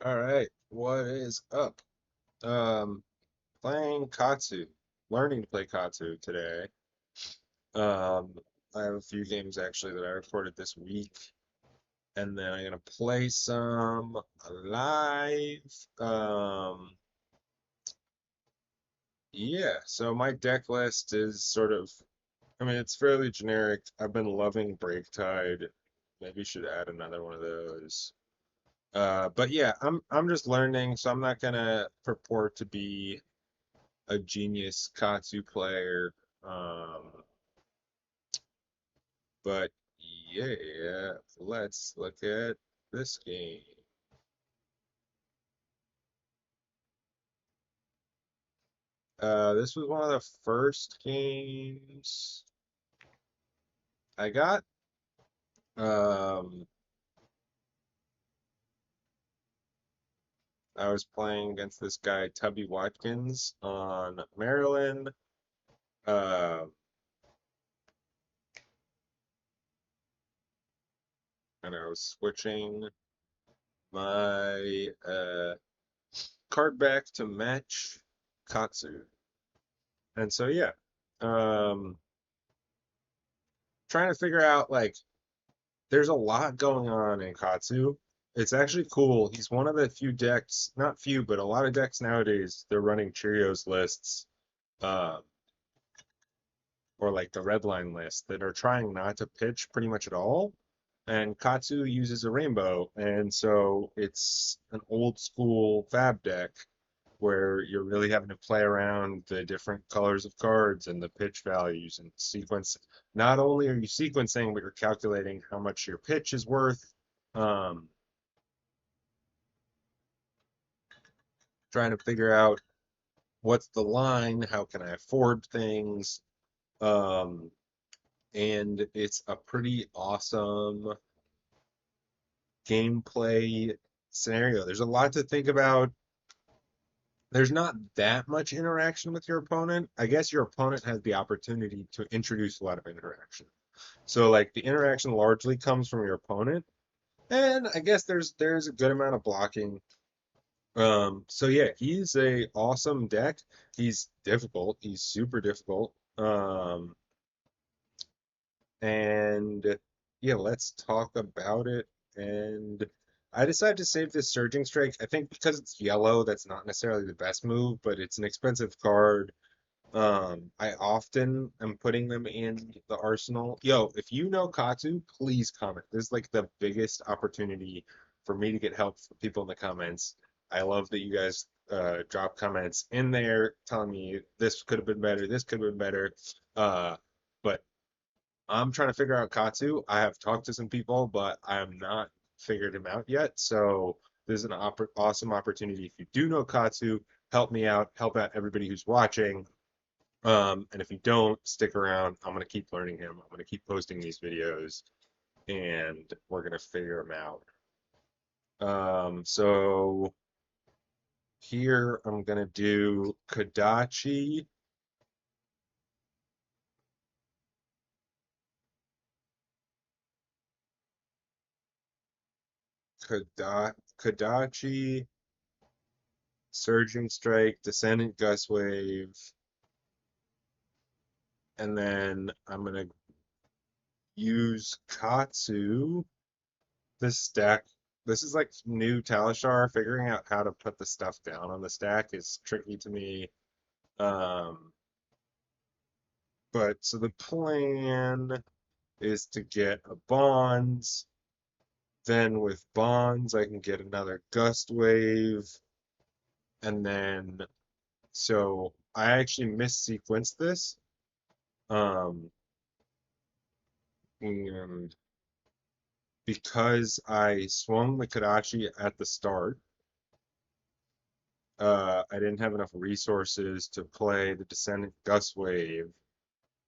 All right, what is up? Um, Playing Katsu, learning to play Katsu today. Um, I have a few games actually that I recorded this week, and then I'm gonna play some live. Yeah, so my deck list is I mean, it's fairly generic. I've been loving Break Tide. Maybe should add another one of those. But yeah, I'm just learning, so I'm not gonna purport to be a genius Katsu player. Um, but yeah, let's look at this game. This was one of the first games I got. Um, I was playing against this guy, Tubby Watkins, on Maryland. Uh, and I was switching my card back to match Katsu. And so yeah, um, trying to figure out like there's a lot going on in Katsu. It's actually cool. He's one of the few decks, not few, but a lot of decks nowadays, they're running Cheerios lists, uh, or like the red line list that are trying not to pitch pretty much at all. And Katsu uses a rainbow, and so it's an old school fab deck where you're really having to play around the different colors of cards and the pitch values and sequence. Not only are you sequencing, but you're calculating how much your pitch is worth. Um, Trying to figure out what's the line, how can I afford things. Um, and it's a pretty awesome gameplay scenario. There's a lot to think about. There's not that much interaction with your opponent. I guess your opponent has the opportunity to introduce a lot of interaction. So like the interaction largely comes from your opponent, and I guess there's a good amount of blocking. So yeah, he's a awesome deck. He's difficult. He's super difficult. And yeah, let's talk about it. And I decided to save this Surging Strike. I think because it's yellow, that's not necessarily the best move, but it's an expensive card. I often am putting them in the arsenal. Yo, if you know Katsu, please comment. This is like the biggest opportunity for me to get help from people in the comments. I love that you guys drop comments in there telling me this could have been better, this could have been better. But I'm trying to figure out Katsu. I have talked to some people, but I am not figured him out yet. So this is an awesome opportunity. If you do know Katsu, help me out, help out everybody who's watching. And if you don't stick around, I'm gonna keep learning him. I'm gonna keep posting these videos, and we're gonna figure him out. So here I'm gonna do Kadachi, Kadachi, Surging Strike, Descendant Gust Wave, and then I'm gonna use Katsu. This stack. This is like new Talishar. Figuring out how to put the stuff down on the stack is tricky to me. Um, But so the plan is to get a bonds. Then with bonds, I can get another gust wave. And then, so I actually missequenced this. Um, and because I swung the Kadachi at the start, I didn't have enough resources to play the Descendant Gust Wave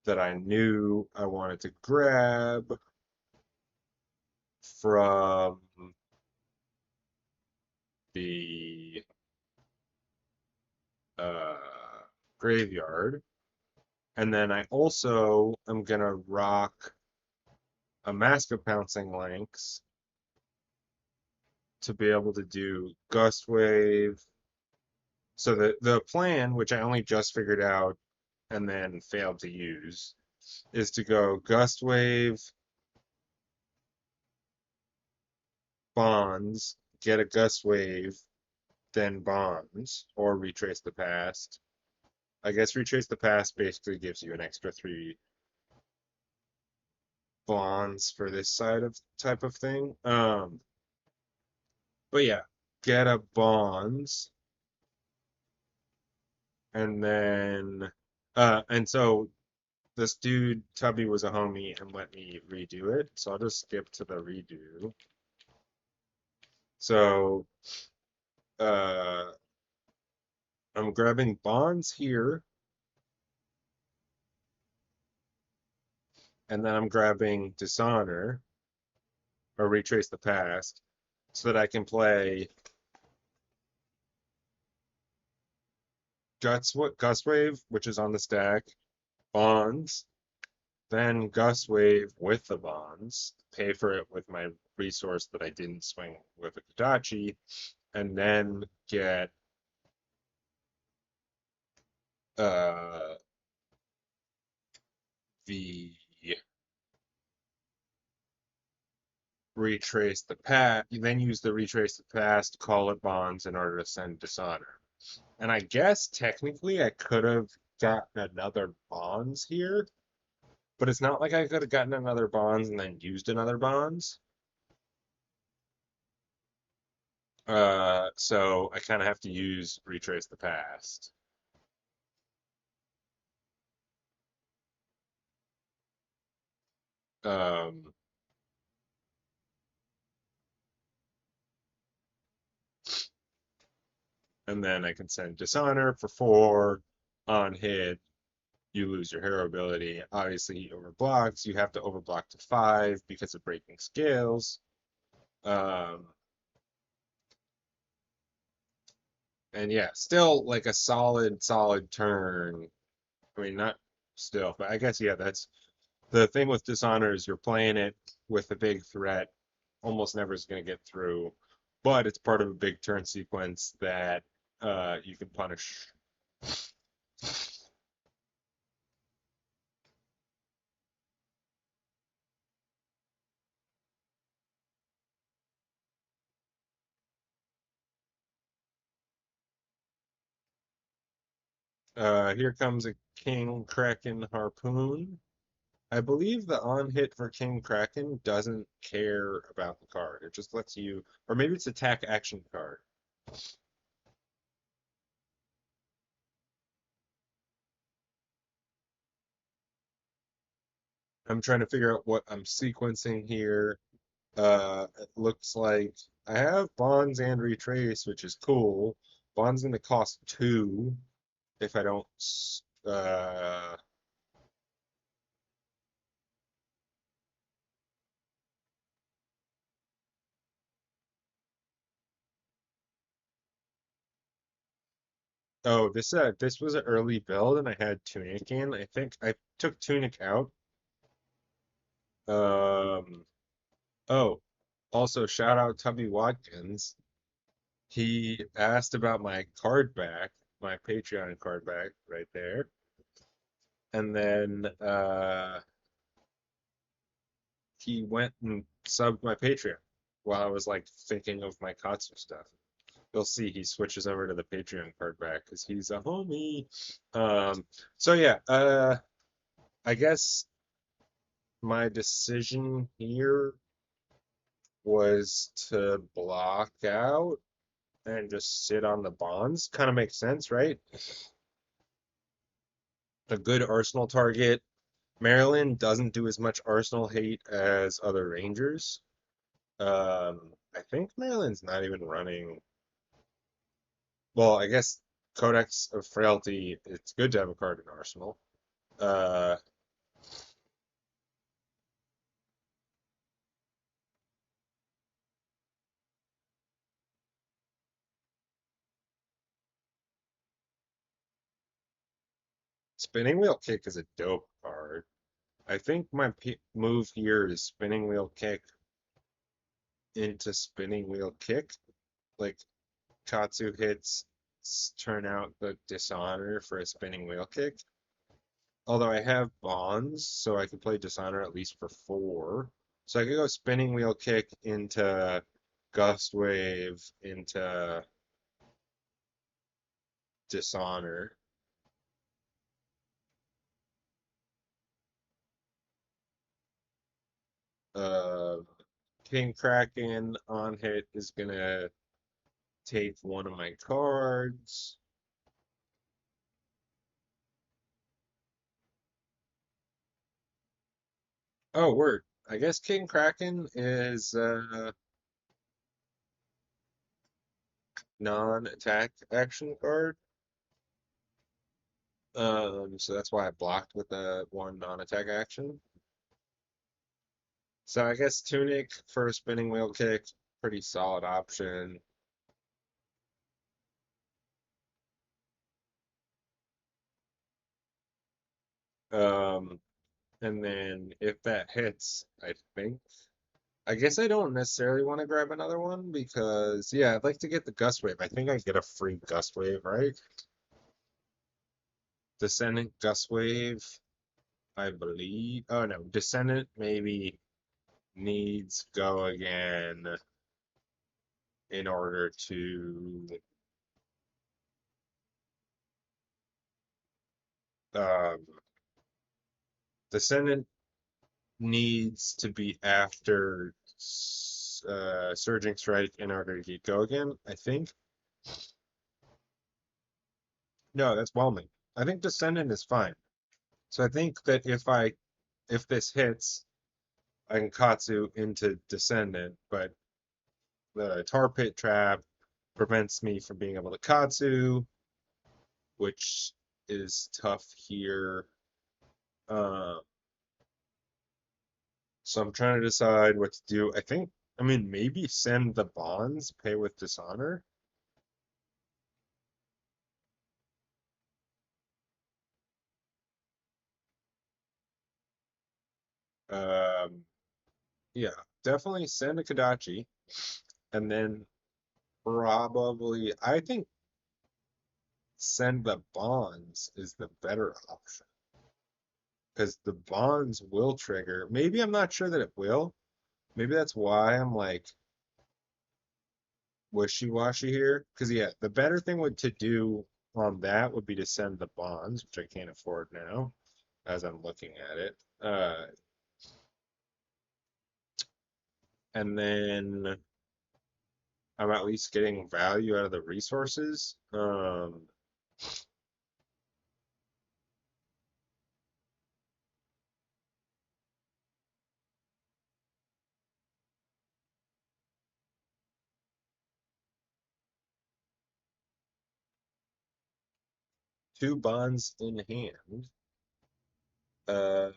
that I knew I wanted to grab from the uh, graveyard. And then I also am gonna rock a Mask of Pouncing Lynx to be able to do Gust Wave. So the plan, which I only just figured out and then failed to use, is to go Gust Wave, Bonds, get a Gust Wave, then Bonds, or Retrace the Past. I guess Retrace the Past basically gives you an extra three Bonds for this side of type of thing. But yeah, get a Bonds, and then and so this dude Tubby was a homie and let me redo it, so I'll just skip to the redo. So uh I'm grabbing Bonds here, and then I'm grabbing Dishonor or Retrace the Past so that I can play Gust Wave, which is on the stack, Bonds, then Gust Wave with the Bonds, pay for it with my resource that I didn't swing with a Kodachi, and then get uh the retrace the past, you then use the retrace the past, call it Bonds in order to send Dishonor. And I guess technically I could have gotten another Bonds here, but it's not like I could have gotten another Bonds and then used another Bonds. So I kind of have to use retrace the past. Um, and then I can send Dishonor for 4 on hit. You lose your hero ability. Obviously, he overblocks. You have to overblock to 5 because of breaking scales. Um, and yeah, still like a solid turn. I mean, not still, but I guess, yeah, that's the thing with Dishonor is you're playing it with a big threat. Almost never is going to get through, but it's part of a big turn sequence that you can punish. Here comes a King Kraken Harpoon. I believe the on hit for King Kraken doesn't care about the card. It just lets you, or maybe it's attack action card. I'm trying to figure out what I'm sequencing here. It looks like I have Bonds and Retrace, which is cool. Bonds gonna cost 2 if I don't. Oh, this was an early build, and I had Tunic in. I think I took Tunic out. Um. Oh, also shout out Tubby Watkins. He asked about my card back, my Patreon card back, right there, and then he went and subbed my Patreon while I was like thinking of my Katsu stuff. You'll see he switches over to the Patreon card back because he's a homie. So yeah, I guess my decision here was to block out and just sit on the bonds. Kind of makes sense, right? A good Arsenal target. Maryland doesn't do as much Arsenal hate as other Rangers. I think Maryland's not even running. Well, I guess Codex of Frailty, it's good to have a card in Arsenal. Uh, Spinning Wheel Kick is a dope card. I think my move here is Spinning Wheel Kick into spinning wheel kick. Like Katsu hits turn out the dishonor for a spinning wheel kick. Although I have bonds, so I can play dishonor at least for 4. So I could go spinning wheel kick into gust wave into dishonor. Uh, King Kraken on hit is gonna take one of my cards. Oh, word. I guess King Kraken is non-attack action card. So that's why I blocked with the one non-attack action. So I guess Tunic for a spinning wheel kick, pretty solid option. Um, and then if that hits, I think. I guess I don't necessarily want to grab another one because, yeah, I'd like to get the Gust Wave. I think I get a free Gust Wave, right? Descendant Gust Wave, I believe. Oh no, Descendant maybe needs go again in order to um, Descendant needs to be after Surging Strike in order to get go again, I think. No, that's Whelming. I think Descendant is fine. So I think that if this hits, I can Katsu into Descendant, but the Tar Pit Trap prevents me from being able to Katsu, which is tough here. Uh, so I'm trying to decide what to do. I mean, maybe send the bonds, pay with dishonor. Um, yeah, definitely send a Kadachi, and then probably I think send the bonds is the better option because the bonds will trigger. Maybe I'm not sure that it will. Maybe that's why I'm like wishy-washy here. Because yeah, the better thing would to do on that would be to send the bonds, which I can't afford now as I'm looking at it. And then I'm at least getting value out of the resources. 2 bonds in hand. Uh,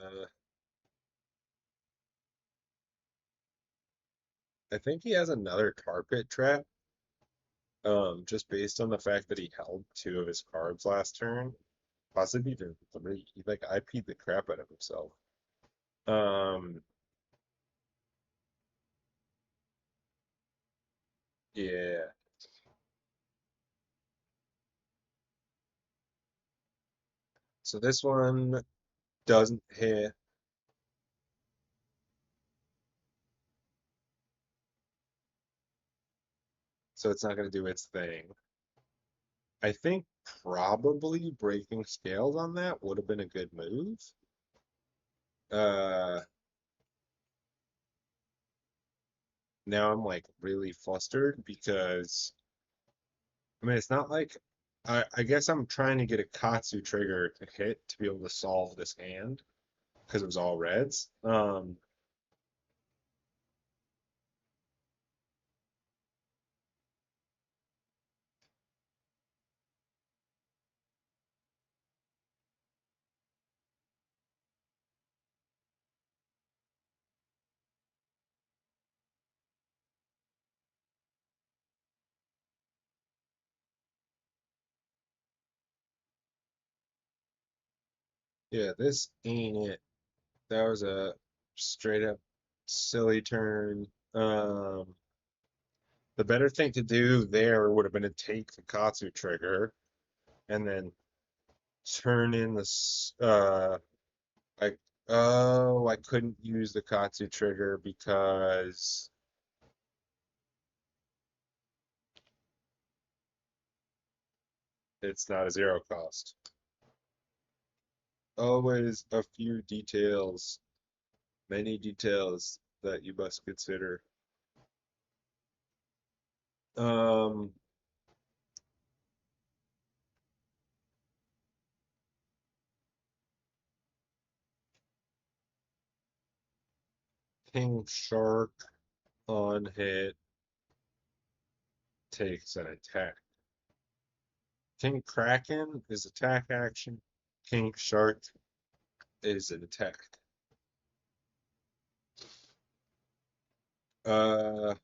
I think he has another tar pit trap. Just based on the fact that he held 2 of his cards last turn, possibly even 3. He like IP'd the crap out of himself. Um, yeah. So this one doesn't hit, so it's not going to do its thing. I think probably breaking scales on that would have been a good move. Uh, Now I'm like really flustered because I mean it's not like I guess I'm trying to get a Katsu trigger to hit to be able to solve this hand because it was all reds. Yeah, this ain't it. That was a straight up silly turn. The better thing to do there would have been to take the Katsu trigger and then turn in I oh, I couldn't use the Katsu trigger because it's not a zero cost. Always a few details, many details that you must consider. Um, King Shark on hit takes an attack. King Kraken is attack action. King Shark is an attack. Uh,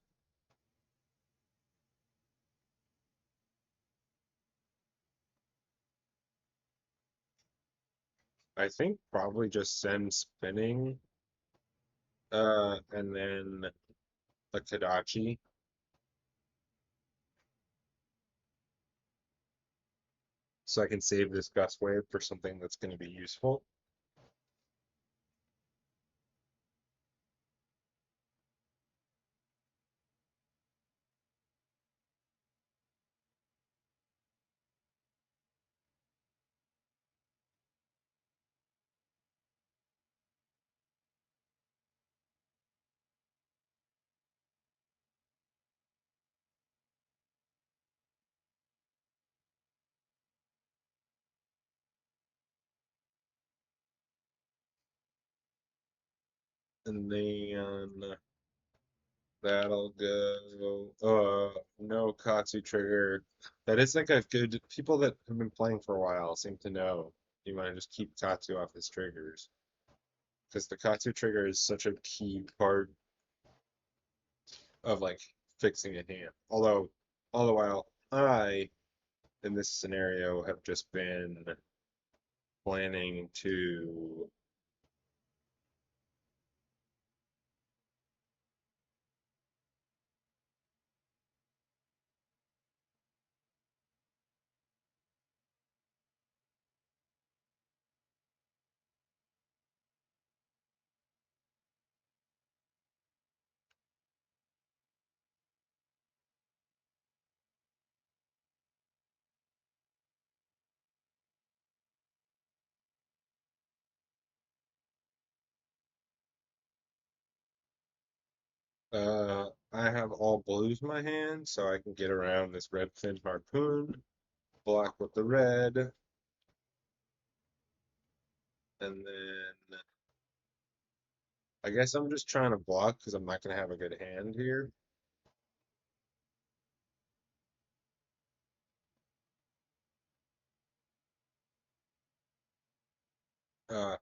I think probably just send spinning, and then a Kadachi, so I can save this Gust Wave for something that's going to be useful. And then that'll go. No Katsu trigger. That is like a good. People that have been playing for a while seem to know you want to just keep Katsu off his triggers because the Katsu trigger is such a key part of like fixing a hand. Although, all the while, I in this scenario have just been planning to I have all blues in my hand, so I can get around this red fin harpoon, block with the red, and then I guess I'm just trying to block because I'm not gonna have a good hand here. Uh,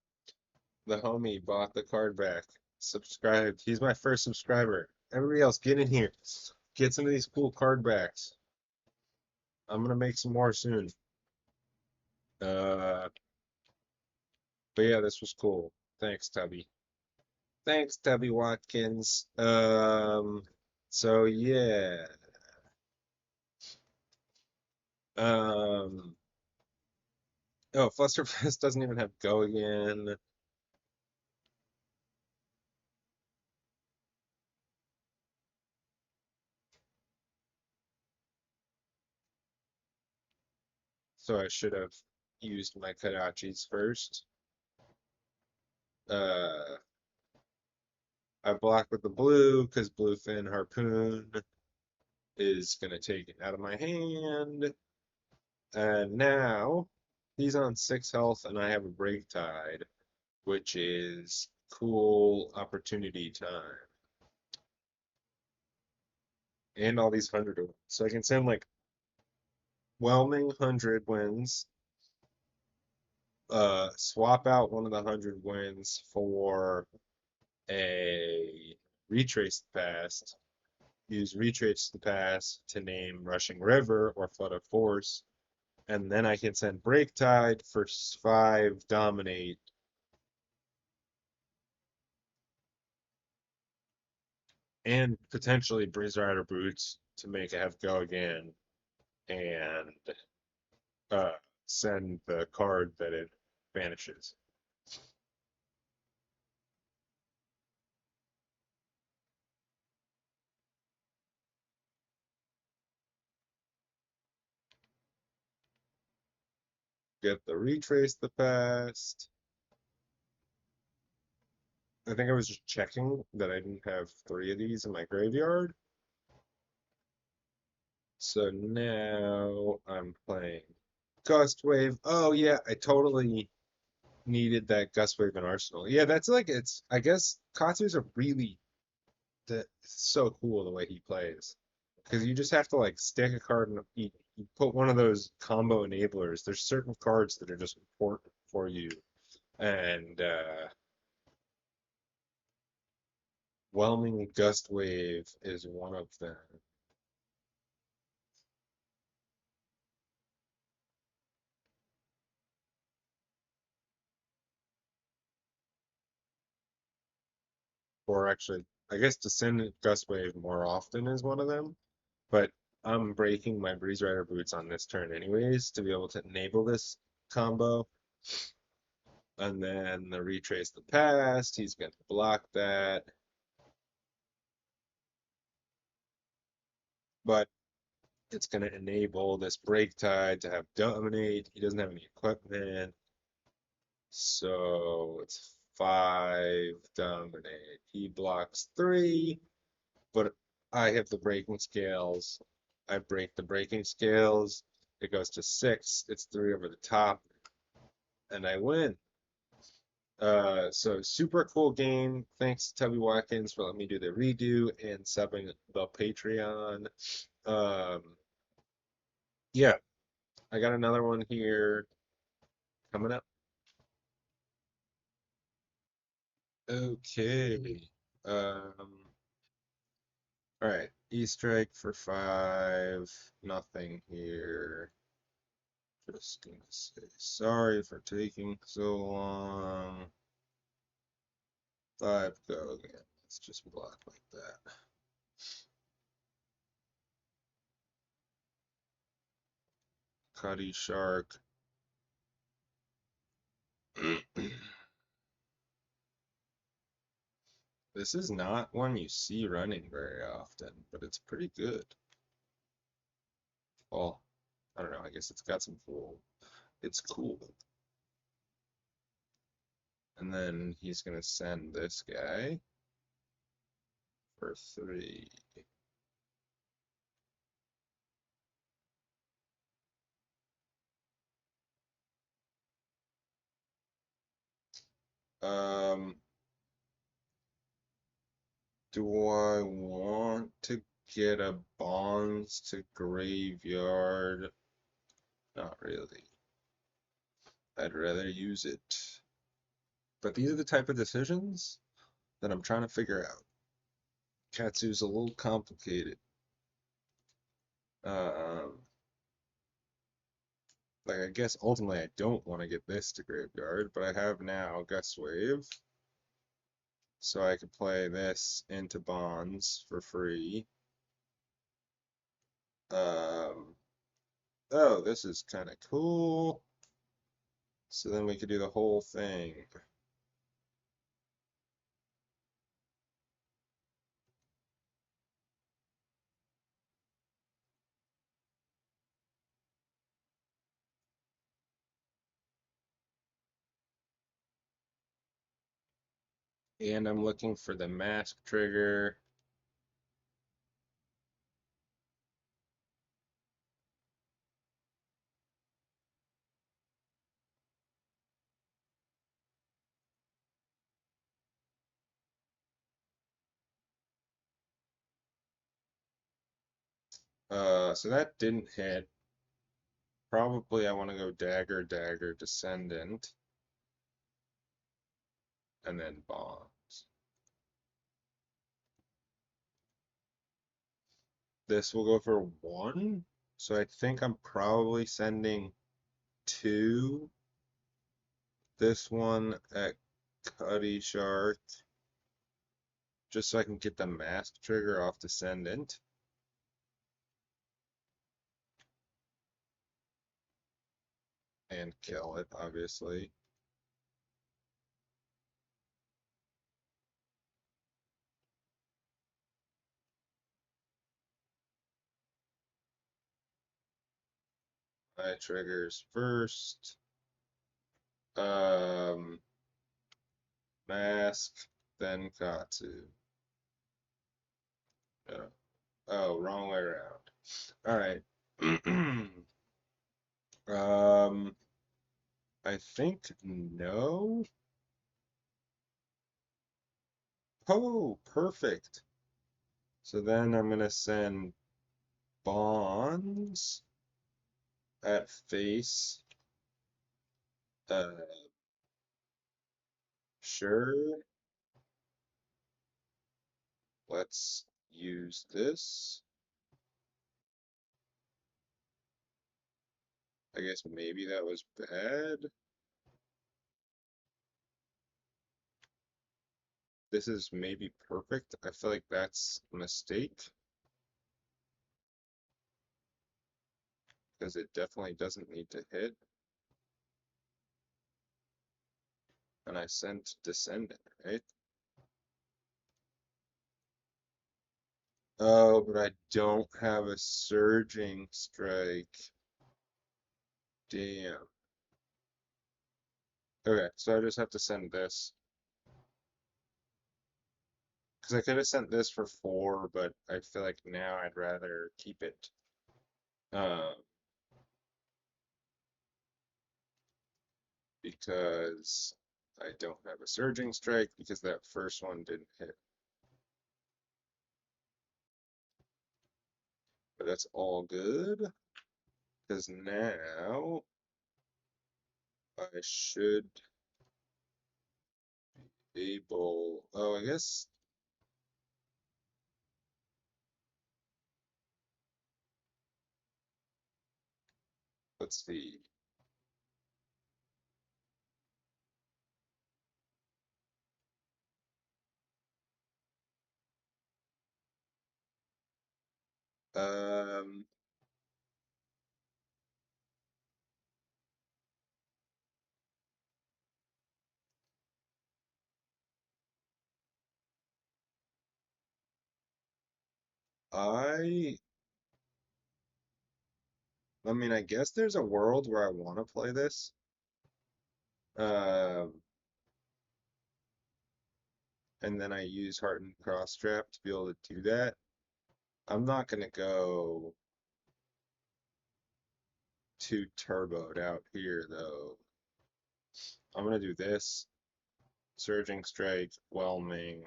the homie bought the card back, subscribed. He's my first subscriber. Everybody else, get in here. Get some of these cool card backs. I'm gonna make some more soon. Uh, but yeah, this was cool. Thanks, Tubby. Thanks, Tubby Watkins. So yeah. Um, oh, Flusterfest doesn't even have Go again. So I should have used my Kadachis first. Uh, I block with the blue because Bluefin Harpoon is gonna take it out of my hand. And now he's on 6 health and I have a Break Tide, which is cool opportunity time. And all these 100 wins. So I can send like whelming 100 wins, swap out one of the 100 wins for a retrace the past, use retrace the past to name Rushing River or Flood of Force, and then I can send Break Tide for 5 Dominate, and potentially Breeze Rider Boots to make it have go again and uh, send the card that it vanishes. Get the retrace the past. I think I was just checking that I didn't have three of these in my graveyard. So now I'm playing Gust Wave. Oh yeah, I totally needed that Gust Wave in Arsenal. Yeah, that's like it's I guess Katsu's a really that it's so cool the way he plays. Because you just have to like stick a card and you put one of those combo enablers. There's certain cards that are just important for you. And Whelming Gust Wave is one of them. Or actually, I guess Descendant Gust Wave more often is one of them. But I'm breaking my Breeze Rider boots on this turn anyways to be able to enable this combo. And then the Retrace the Past, he's going to block that. But it's going to enable this Break Tide to have Dominate. He doesn't have any equipment. So it's 5 Dominate. He blocks 3, but I have the breaking scales. I break the breaking scales. It goes to 6. It's 3 over the top, and I win. So super cool game. Thanks to Tubby Watkins for letting me do the redo and subbing the Patreon. Um, yeah, I got another one here coming up. Okay. All right. E-strike for 5. Nothing here. Just gonna say sorry for taking so long. 5 go again. Let's just block like that. Cuddy Shark. This is not one you see running very often, but it's pretty good. Well, I don't know. I guess it's got some cool. It's cool. And then he's gonna send this guy for 3. Um, do I want to get a bonds to graveyard? Not really. I'd rather use it. But these are the type of decisions that I'm trying to figure out. Katsu's a little complicated. Um, like I guess ultimately I don't want to get this to graveyard, but I have now Gust Wave, so I could play this into bonds for free. Um, oh, this is kind of cool. So then we could do the whole thing. And I'm looking for the mask trigger. So that didn't hit. Probably I want to go dagger, dagger, descendant, and then bonds. This will go for 1. So I think I'm probably sending 2. This one at Cuddy Shark, just so I can get the mask trigger off descendant. and kill it, obviously. My triggers first. Um, Mask, then Katsu. Oh, oh, wrong way around. All right. Um, I think no. Oh, perfect. So then I'm gonna send Bonds at face. Uh, sure. Let's use this. I guess maybe that was bad. This is maybe perfect. I feel like that's a mistake because it definitely doesn't need to hit. And I sent Descendant, right? Oh, but I don't have a Surging Strike. Damn. Okay, so I just have to send this. Because I could have sent this for 4, but I feel like now I'd rather keep it. Um, because I don't have a Surging Strike because that first one didn't hit. But that's all good. Because now I should be able. Oh, I guess. Let's see. Um, I. I mean, I guess there's a world where I want to play this. Um, and then I use Heart and Cross Trap to be able to do that. I'm not gonna go too turboed out here though. I'm gonna do this. Surging Strike, Whelming.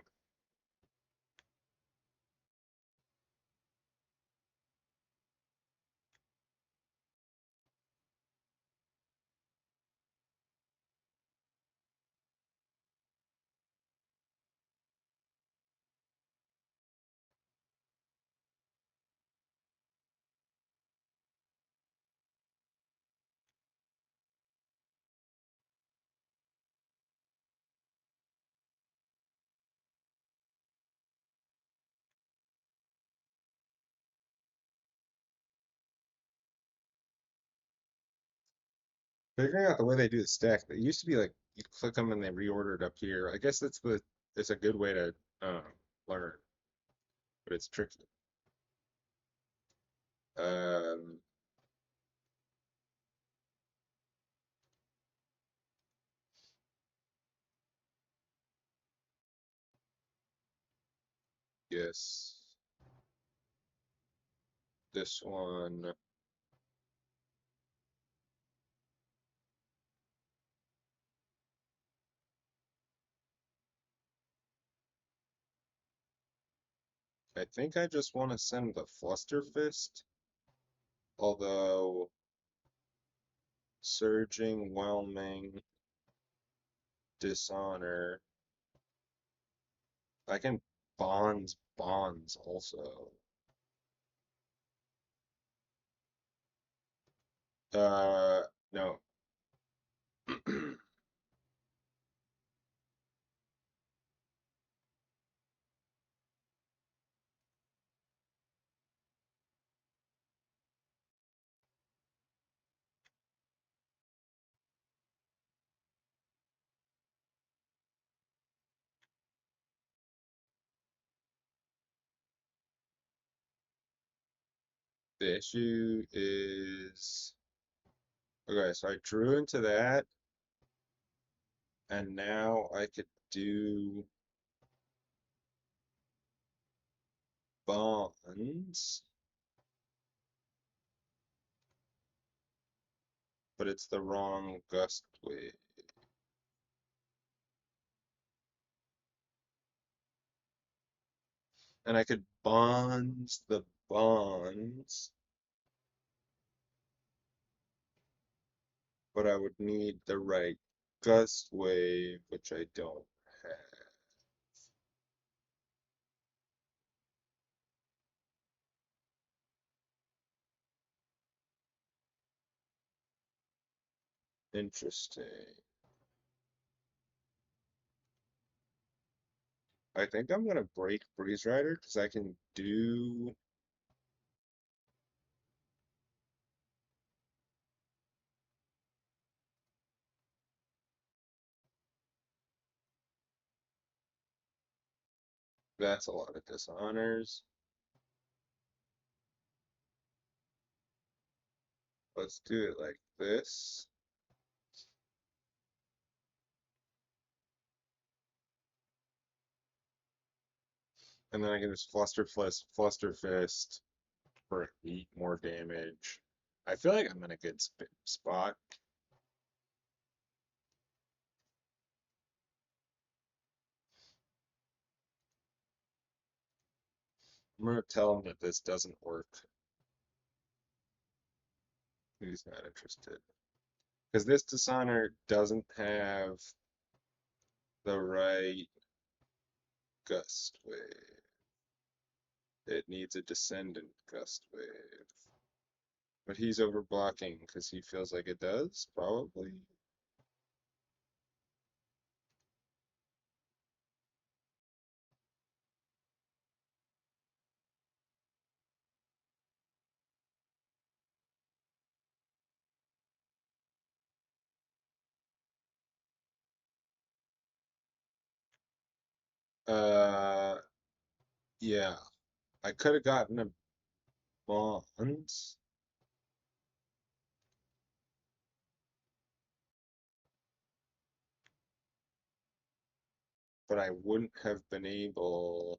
Figuring out the way they do the stack. It used to be like you click them and they reordered up here. I guess it's a good way to learn, but it's tricky. Um, yes, this one. I think I just want to send the Fluster Fist, although Surging, Whelming, Dishonor. I can bonds also. No. The issue is okay, so I drew into that, and now I could do bonds, but it's the wrong gust wave. And I could bonds the bonds, but I would need the right gust wave, which I don't have. Interesting. I think I'm gonna break Breeze Rider because I can do. That's a lot of dishonors. Let's do it like this. And then I can just Fluster Fist for 8 more damage. I feel like I'm in a good spot. I'm gonna tell him that this doesn't work. He's not interested. Because this Dishonor doesn't have the right gust wave. It needs a descendant gust wave. But he's overblocking because he feels like it does, probably. Uh, yeah. I could have gotten a bond, but I wouldn't have been able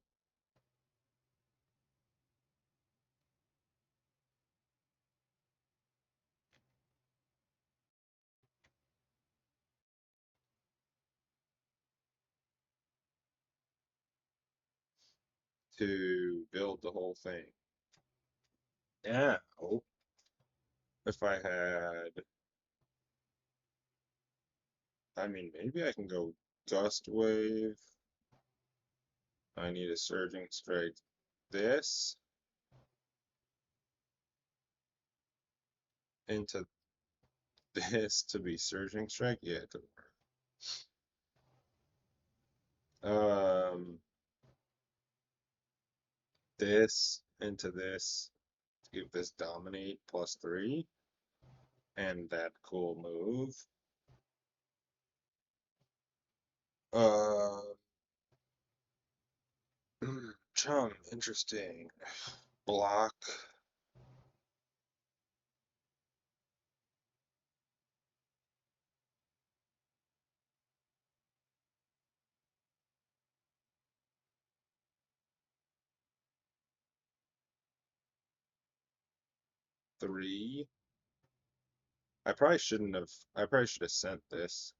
to build the whole thing. Yeah. Oh, if I had, I mean, maybe I can go Gust Wave. I need a Surging Strike. This into this to be Surging Strike. Yeah, it doesn't work. This into this to give this Dominate +3 and that cool move. Uh, Chum, interesting. Block. Three. I probably shouldn't have. I probably should have sent this.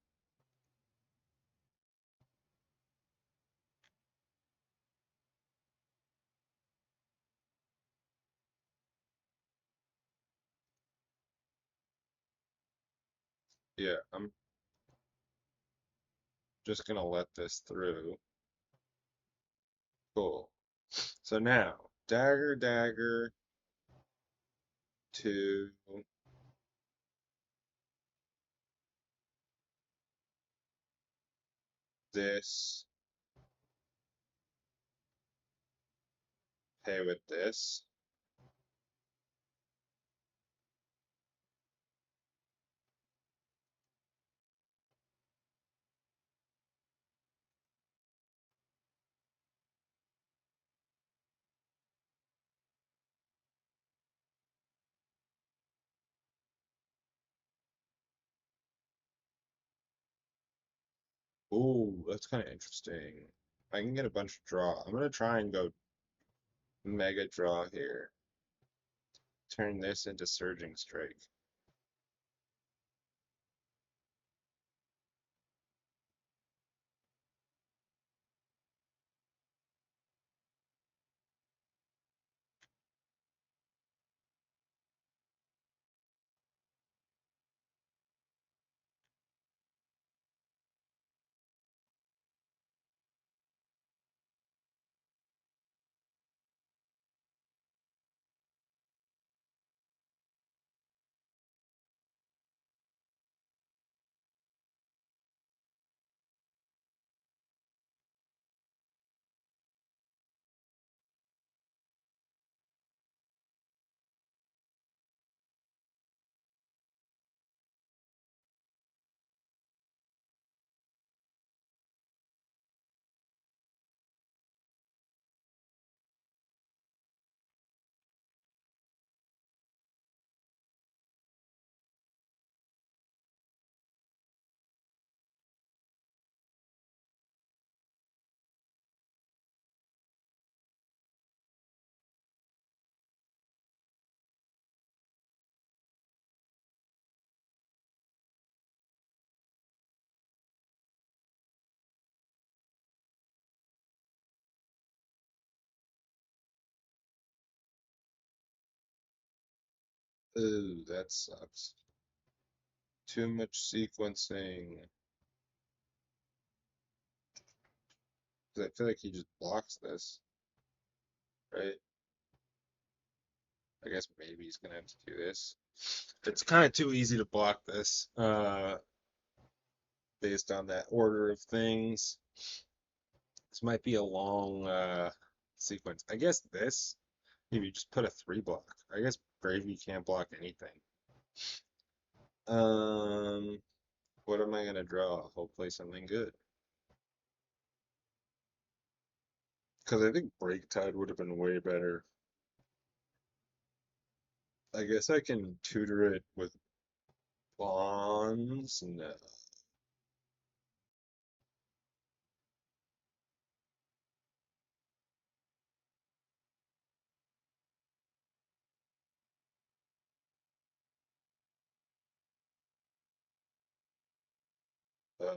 Yeah, I'm just gonna let this through. Cool. So now, dagger, dagger to this. Pay with this. Ooh, that's kind of interesting. I can get a bunch of draw. I'm gonna try and go mega draw here. Turn this into Surging Strike. Ooh, that sucks. Too much sequencing. 'Cause I feel like he just blocks this, right? I guess maybe he's gonna have to do this. It's kind of too easy to block this, based on that order of things. This might be a long sequence. I guess this, if you just put a three block. I guess Gravy can't block anything. Um, what am I gonna draw? Hopefully something good. Because I think Break Tide would have been way better. I guess I can tutor it with bonds. No. Uh,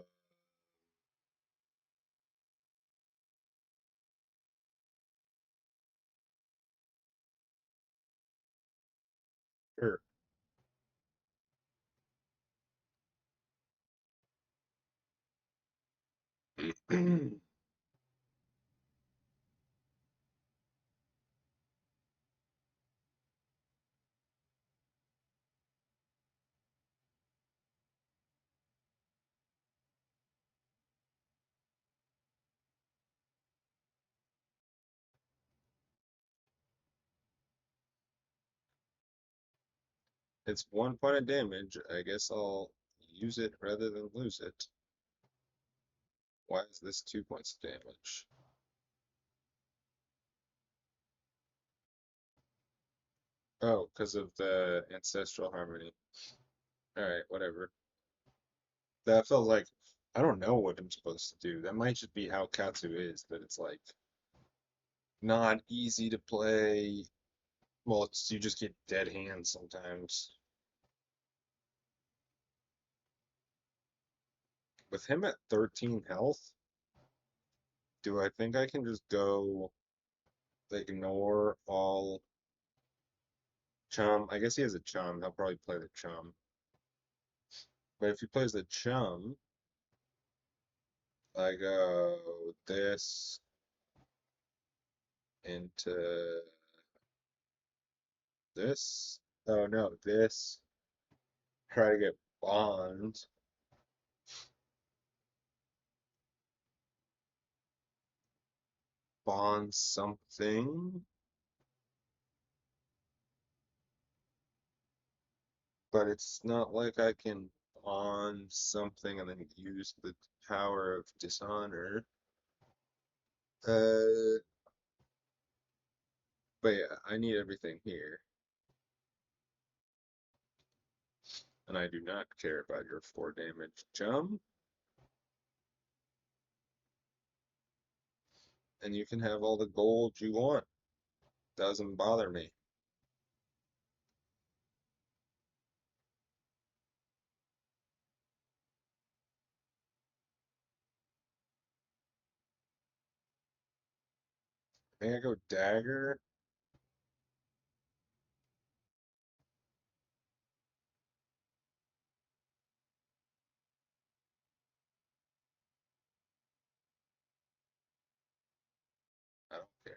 sure. It's 1 point of damage. I guess I'll use it rather than lose it. Why is this 2 points of damage? Oh, because of the Ancestral Harmony. Alright, whatever. That felt like I don't know what I'm supposed to do. That might just be how Katsu is, that it's like not easy to play. Well, it's you just get dead hands sometimes. With him at 13 health, do I think I can just go ignore all chum? I guess he has a chum. He'll probably play the chum. But if he plays the chum, I go this into this. Oh no, this. Try to get bond. Bond something. But it's not like I can bond something and then use the power of dishonor. Uh, but yeah, I need everything here, and I do not care about your 4 damage chum. and you can have all the gold you want. Doesn't bother me. I think I go dagger. I don't care.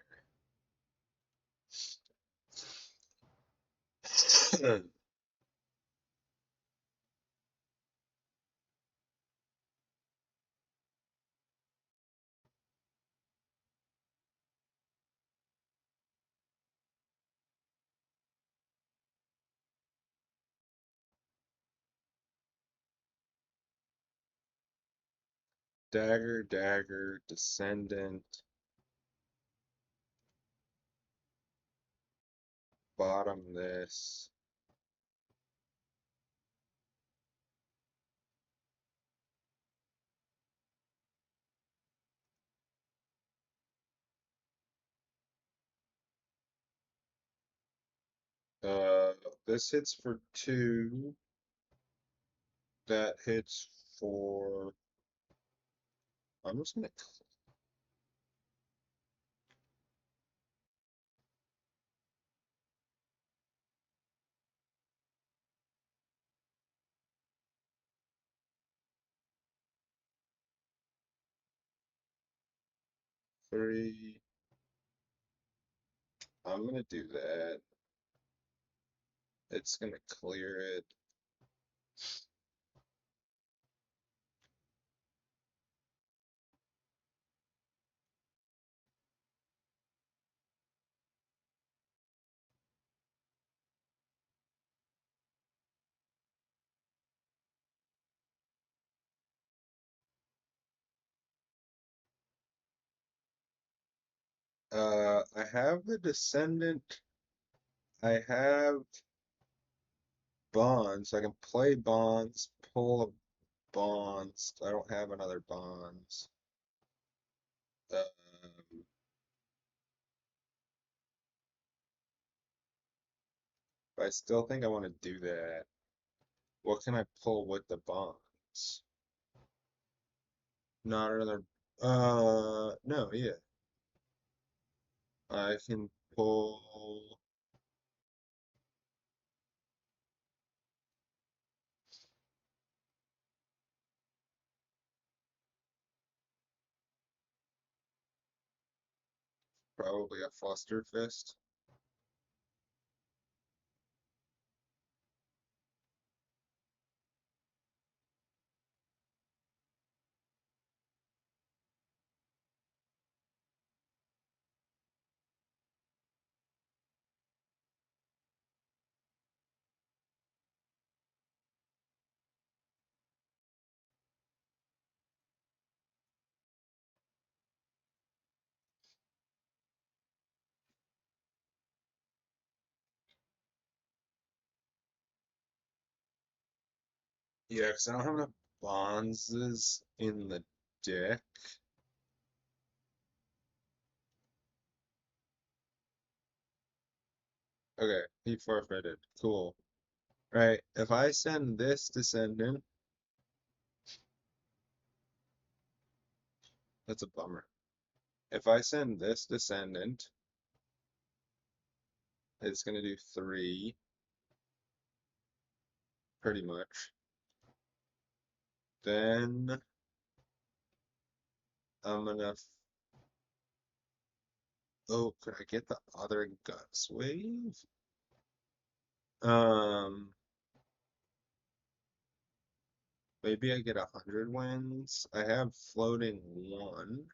Dagger, dagger, descendant, bottom this. Uh, this hits for 2. That hits for. I'm just gonna 3. I'm gonna do that. It's gonna clear it. I have the descendant. I have bonds. I can play bonds, pull a bonds. I don't have another bonds. But I still think I want to do that. What can I pull with the bonds? Not another. No, yeah. I can pull. Probably a Fluster Fist. Yeah, because I don't have enough bonds in the deck. Okay, he forfeited. Cool. Right, if I send this descendant, that's a bummer. If I send this descendant, it's gonna do 3, pretty much. Then I'm gonna. Oh, could I get the other guts wave? Um, Maybe I get 100 wins. I have floating 1.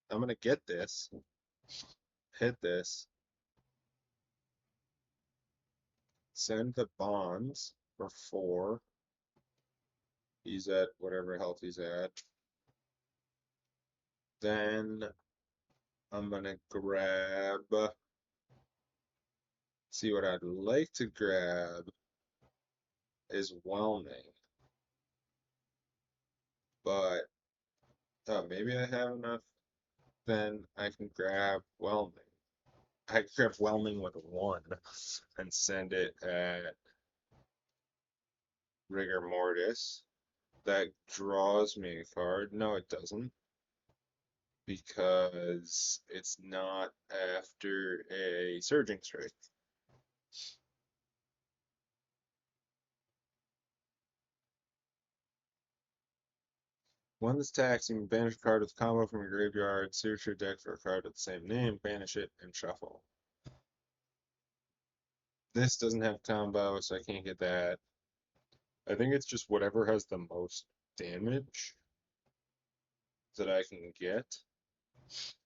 I'm gonna get this, hit this, send the bonds for 4. He's at whatever health he's at. Then I'm gonna grab See, what I'd like to grab is whelming, but oh, maybe I have enough. Then I can grab whelming. I can grab whelming with one and send it at rigor mortis. That draws me a card. No, it doesn't, because it's not after a surging strike. When this attacks, you can banish a card with combo from your graveyard, search your deck for a card with the same name, banish it, and shuffle. This doesn't have combo, so I can't get that. I think it's just whatever has the most damage that I can get,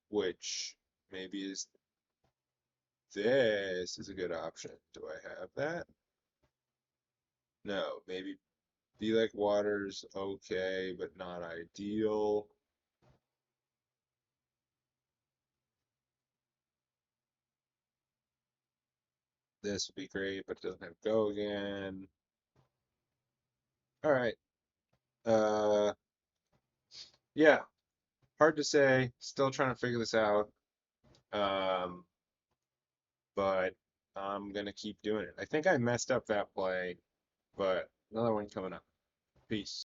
which maybe is this is a good option. Do I have that? No, maybe Be Like Water's okay, but not ideal. This would be great, but it doesn't have Go again. All right. Uh, yeah, hard to say. Still trying to figure this out. Um, but I'm gonna keep doing it. I think I messed up that play, but another one coming up. Peace.